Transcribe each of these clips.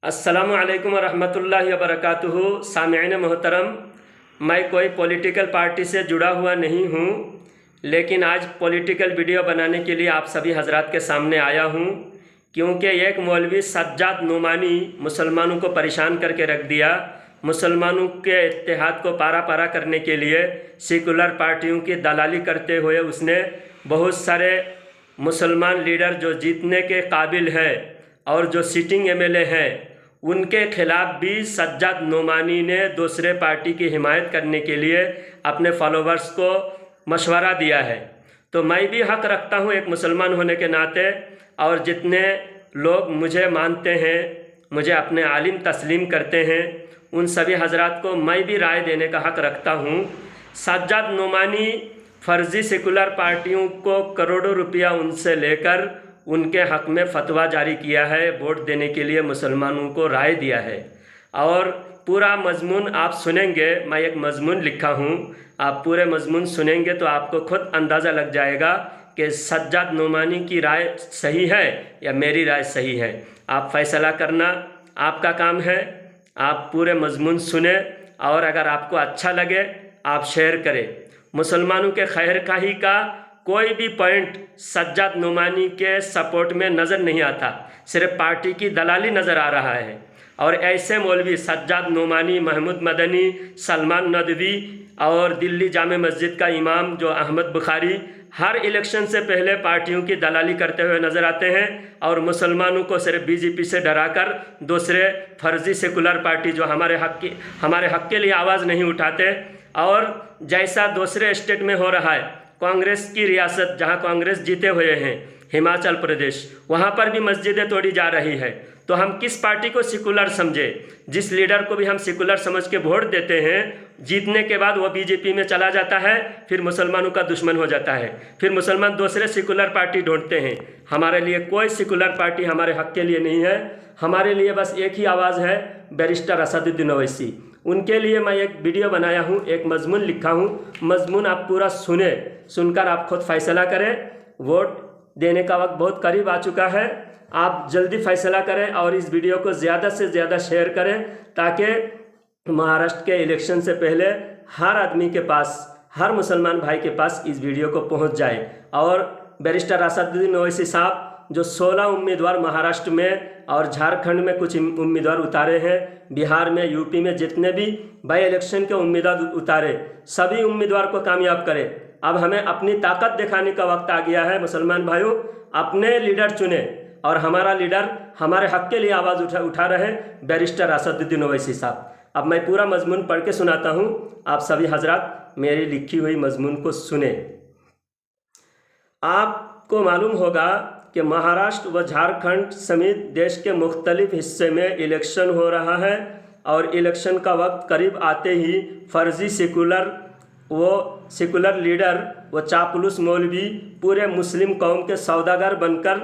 अस्सलामुअलैकुम वरहमतुल्लाहि वबरकातुहू। सामिईन मोहतरम, मैं कोई पॉलिटिकल पार्टी से जुड़ा हुआ नहीं हूँ, लेकिन आज पॉलिटिकल वीडियो बनाने के लिए आप सभी हजरात के सामने आया हूँ, क्योंकि एक मौलवी सज्जाद नोमानी मुसलमानों को परेशान करके रख दिया। मुसलमानों के इत्तेहाद को पारा पारा करने के लिए सेकुलर पार्टियों की दलाली करते हुए उसने बहुत सारे मुसलमान लीडर जो जीतने के काबिल है और जो सिटिंग एमएलए हैं उनके खिलाफ भी सज्जाद नोमानी ने दूसरे पार्टी की हिमायत करने के लिए अपने फॉलोवर्स को मशवरा दिया है। तो मैं भी हक़ रखता हूँ एक मुसलमान होने के नाते, और जितने लोग मुझे मानते हैं, मुझे अपने आलिम तस्लीम करते हैं, उन सभी हजरात को मैं भी राय देने का हक़ रखता हूँ। सज्जाद नोमानी फ़र्ज़ी सेकुलर पार्टियों को करोड़ों रुपया उनसे लेकर उनके हक़ में फ़तवा जारी किया है, वोट देने के लिए मुसलमानों को राय दिया है। और पूरा मज़मून आप सुनेंगे, मैं एक मज़मून लिखा हूँ, आप पूरे मज़मून सुनेंगे तो आपको खुद अंदाज़ा लग जाएगा कि सज्जाद नोमानी की राय सही है या मेरी राय सही है। आप फ़ैसला करना आपका काम है। आप पूरे मज़मून सुने और अगर आपको अच्छा लगे आप शेयर करें। मुसलमानों के खैर खाही का कोई भी पॉइंट सज्जाद नोमानी के सपोर्ट में नज़र नहीं आता, सिर्फ पार्टी की दलाली नज़र आ रहा है। और ऐसे मौलवी सज्जाद नोमानी, महमूद मदनी, सलमान नदवी और दिल्ली जामे मस्जिद का इमाम जो अहमद बुखारी हर इलेक्शन से पहले पार्टियों की दलाली करते हुए नज़र आते हैं और मुसलमानों को सिर्फ बीजेपी से डराकर दूसरे फर्जी सेकुलर पार्टी जो हमारे हक़ के लिए आवाज़ नहीं उठाते, और जैसा दूसरे स्टेट में हो रहा है, कांग्रेस की रियासत जहां कांग्रेस जीते हुए हैं हिमाचल प्रदेश, वहां पर भी मस्जिदें तोड़ी जा रही है। तो हम किस पार्टी को सेकुलर समझे? जिस लीडर को भी हम सेकुलर समझ के वोट देते हैं, जीतने के बाद वो बीजेपी में चला जाता है, फिर मुसलमानों का दुश्मन हो जाता है, फिर मुसलमान दूसरे सेकुलर पार्टी ढूंढते हैं। हमारे लिए कोई सेकुलर पार्टी हमारे हक़ के लिए नहीं है। हमारे लिए बस एक ही आवाज़ है, बैरिस्टर असदुद्दीन ओवैसी। उनके लिए मैं एक वीडियो बनाया हूँ, एक मज़मून लिखा हूँ। मज़मून आप पूरा सुनकर आप खुद फैसला करें। वोट देने का वक्त बहुत करीब आ चुका है, आप जल्दी फैसला करें और इस वीडियो को ज़्यादा से ज़्यादा शेयर करें, ताकि महाराष्ट्र के इलेक्शन से पहले हर आदमी के पास, हर मुसलमान भाई के पास इस वीडियो को पहुंच जाए। और बैरिस्टर असदुद्दीन ओवैसी साहब जो 16 उम्मीदवार महाराष्ट्र में और झारखंड में कुछ उम्मीदवार उतारे हैं, बिहार में, यूपी में जितने भी बाई इलेक्शन के उम्मीदवार उतारे, सभी उम्मीदवार को कामयाब करें। अब हमें अपनी ताकत दिखाने का वक्त आ गया है। मुसलमान भाइयों, अपने लीडर चुने और हमारा लीडर हमारे हक़ के लिए आवाज़ उठा रहे हैं, बैरिस्टर असदुद्दीन ओवैसी साहब। अब मैं पूरा मज़मून पढ़ के सुनाता हूँ, आप सभी हजरात मेरी लिखी हुई मज़मून को सुने। आपको मालूम होगा कि महाराष्ट्र व झारखंड समेत देश के मुख्तलिफ हिस्से में इलेक्शन हो रहा है, और इलेक्शन का वक्त करीब आते ही फर्जी सेकुलर लीडर व चापलूस मौलवी पूरे मुस्लिम कौम के सौदागर बनकर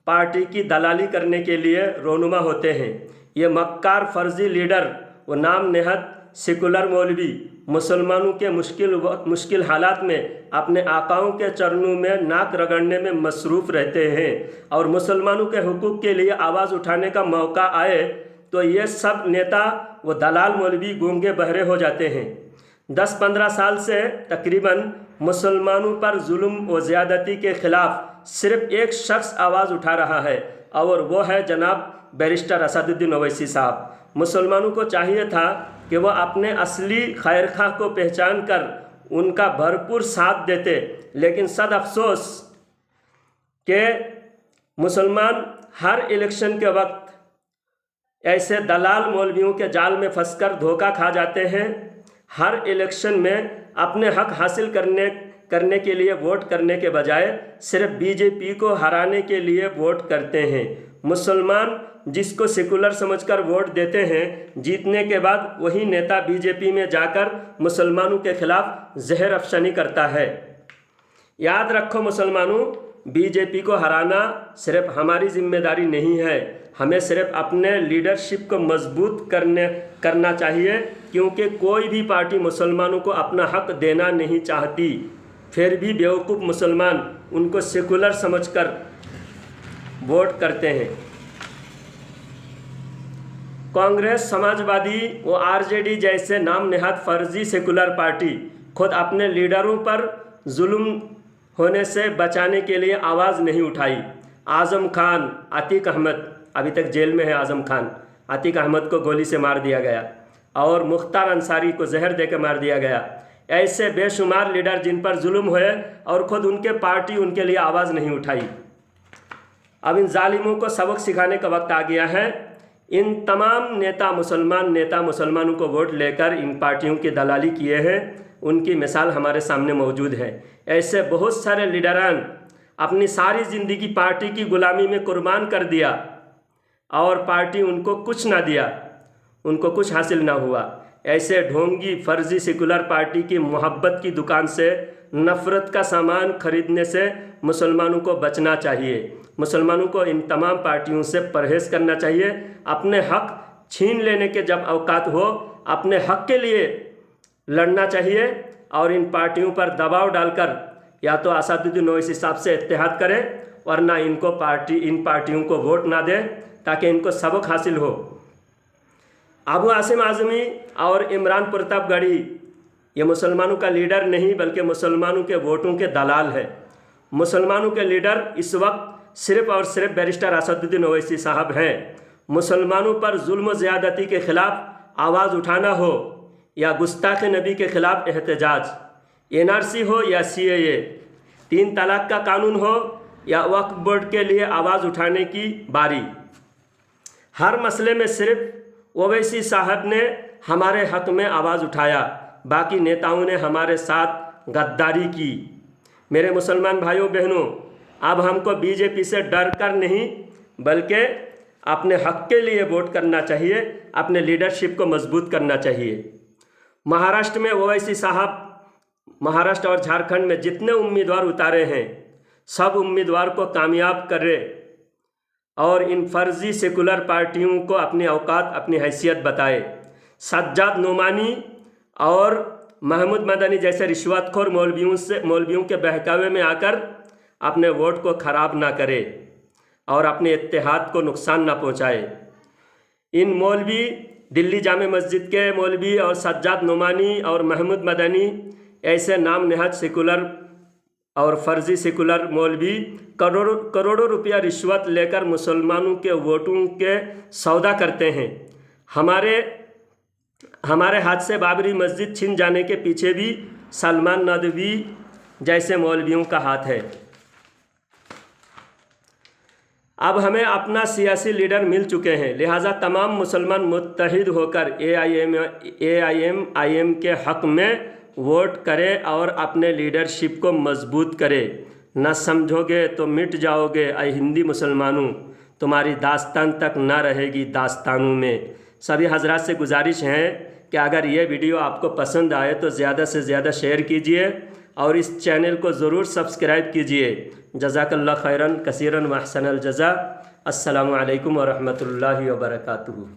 पार्टी की दलाली करने के लिए रोनुमा होते हैं। ये मक्कार फर्जी लीडर व नाम नेहद सेकुलर मौलवी मुसलमानों के मुश्किल हालात में अपने आकाओं के चरणों में नाक रगड़ने में मसरूफ़ रहते हैं, और मुसलमानों के हुकूक के लिए आवाज़ उठाने का मौका आए तो ये सब नेता व दलाल मौलवी गूंगे बहरे हो जाते हैं। 10-15 साल से तकरीबन मुसलमानों पर जुल्म व ज़्यादती के ख़िलाफ़ सिर्फ एक शख्स आवाज़ उठा रहा है, और वो है जनाब बैरिस्टर असदुद्दीन ओवैसी साहब। मुसलमानों को चाहिए था कि वह अपने असली खैरख्वाह को पहचान कर उनका भरपूर साथ देते, लेकिन सद अफसोस के मुसलमान हर इलेक्शन के वक्त ऐसे दलाल मौलवियों के जाल में फंसकर धोखा खा जाते हैं। हर इलेक्शन में अपने हक हासिल करने के लिए वोट करने के बजाय सिर्फ बीजेपी को हराने के लिए वोट करते हैं। मुसलमान जिसको सेकुलर समझकर वोट देते हैं, जीतने के बाद वही नेता बीजेपी में जाकर मुसलमानों के खिलाफ जहर अफशानी करता है। याद रखो मुसलमानों, बीजेपी को हराना सिर्फ हमारी जिम्मेदारी नहीं है, हमें सिर्फ अपने लीडरशिप को मजबूत करना चाहिए, क्योंकि कोई भी पार्टी मुसलमानों को अपना हक देना नहीं चाहती। फिर भी बेवकूफ़ मुसलमान उनको सेकुलर समझकर वोट करते हैं। कांग्रेस, समाजवादी व आरजेडी जैसे नाम नेहाद फर्जी सेकुलर पार्टी खुद अपने लीडरों पर जुल्म होने से बचाने के लिए आवाज़ नहीं उठाई। आज़म खान, अतीक अहमद, अभी तक जेल में है आज़म खान, अतीक अहमद को गोली से मार दिया गया और मुख्तार अंसारी को जहर देकर मार दिया गया। ऐसे बेशुमार लीडर जिन पर जुल्म हुए और ख़ुद उनके पार्टी उनके लिए आवाज़ नहीं उठाई। अब इन जालिमों को सबक सिखाने का वक्त आ गया है। इन तमाम नेता मुसलमानों को वोट लेकर इन पार्टियों की दलाली किए हैं, उनकी मिसाल हमारे सामने मौजूद है। ऐसे बहुत सारे लीडरान अपनी सारी ज़िंदगी पार्टी की गुलामी में कुर्बान कर दिया और पार्टी उनको कुछ ना दिया, उनको कुछ हासिल ना हुआ। ऐसे ढोंगी फर्जी सेकुलर पार्टी की मोहब्बत की दुकान से नफ़रत का सामान खरीदने से मुसलमानों को बचना चाहिए। मुसलमानों को इन तमाम पार्टियों से परहेज़ करना चाहिए। अपने हक़ छीन लेने के जब औकात हो, अपने हक़ के लिए लड़ना चाहिए और इन पार्टियों पर दबाव डालकर या तो असदुद्दीन ओवैसी साहब से इत्तेहाद करें, वरना इन पार्टियों को वोट ना दें ताकि इनको सबक हासिल हो। अबू आसिम आज़मी और इमरान प्रतापगढ़ी ये मुसलमानों का लीडर नहीं बल्कि मुसलमानों के वोटों के दलाल है। मुसलमानों के लीडर इस वक्त सिर्फ़ और सिर्फ बैरिस्टर असदुद्दीन ओवैसी साहब हैं। मुसलमानों पर जुल्म ज़्यादती के ख़िलाफ़ आवाज़ उठाना हो या गुस्ताख़ नबी के ख़िलाफ़ एहतजाज, NRC हो या CAA, 3 तलाक़ का कानून हो या वक्फ बोर्ड के लिए आवाज़ उठाने की बारी, हर मसले में सिर्फ ओवैसी साहब ने हमारे हक़ में आवाज़ उठाया, बाकी नेताओं ने हमारे साथ गद्दारी की। मेरे मुसलमान भाइयों बहनों, अब हमको बीजेपी से डर कर नहीं बल्कि अपने हक़ के लिए वोट करना चाहिए, अपने लीडरशिप को मजबूत करना चाहिए। महाराष्ट्र में ओवैसी साहब महाराष्ट्र और झारखंड में जितने उम्मीदवार उतारे हैं, सब उम्मीदवार को कामयाब करे और इन फर्जी सेकुलर पार्टियों को अपनी औकात, अपनी हैसियत बताए। सज्जाद नोमानी और महमूद मदनी जैसे रिश्वतखोर मौलवियों के बहकावे में आकर अपने वोट को ख़राब ना करे और अपने इत्तेहाद को नुकसान ना पहुँचाए। इन मौलवी, दिल्ली जामे मस्जिद के मौलवी और सज्जाद नोमानी और महमूद मदनी ऐसे नाम नेहाद सेकुलर और फर्जी सेकुलर मौलवी करोड़ों रुपया रिश्वत लेकर मुसलमानों के वोटों के सौदा करते हैं। हमारे हाथ से बाबरी मस्जिद छिन जाने के पीछे भी सलमान नदवी जैसे मौलवियों का हाथ है। अब हमें अपना सियासी लीडर मिल चुके हैं, लिहाजा तमाम मुसलमान मुत्तहिद होकर AIM के हक़ में वोट करें और अपने लीडरशिप को मजबूत करें। न समझोगे तो मिट जाओगे ऐ हिंदी मुसलमानों, तुम्हारी दास्तान तक ना रहेगी दास्तानों में। सभी हजरात से गुजारिश है कि अगर ये वीडियो आपको पसंद आए तो ज़्यादा से ज़्यादा शेयर कीजिए और इस चैनल को ज़रूर सब्सक्राइब कीजिए। जज़ाकल्लाह खैरन कसीरन व अहसनल जज़ा। अस्सलामु अलैकुम व रहमतुल्लाहि व बरकातुहू।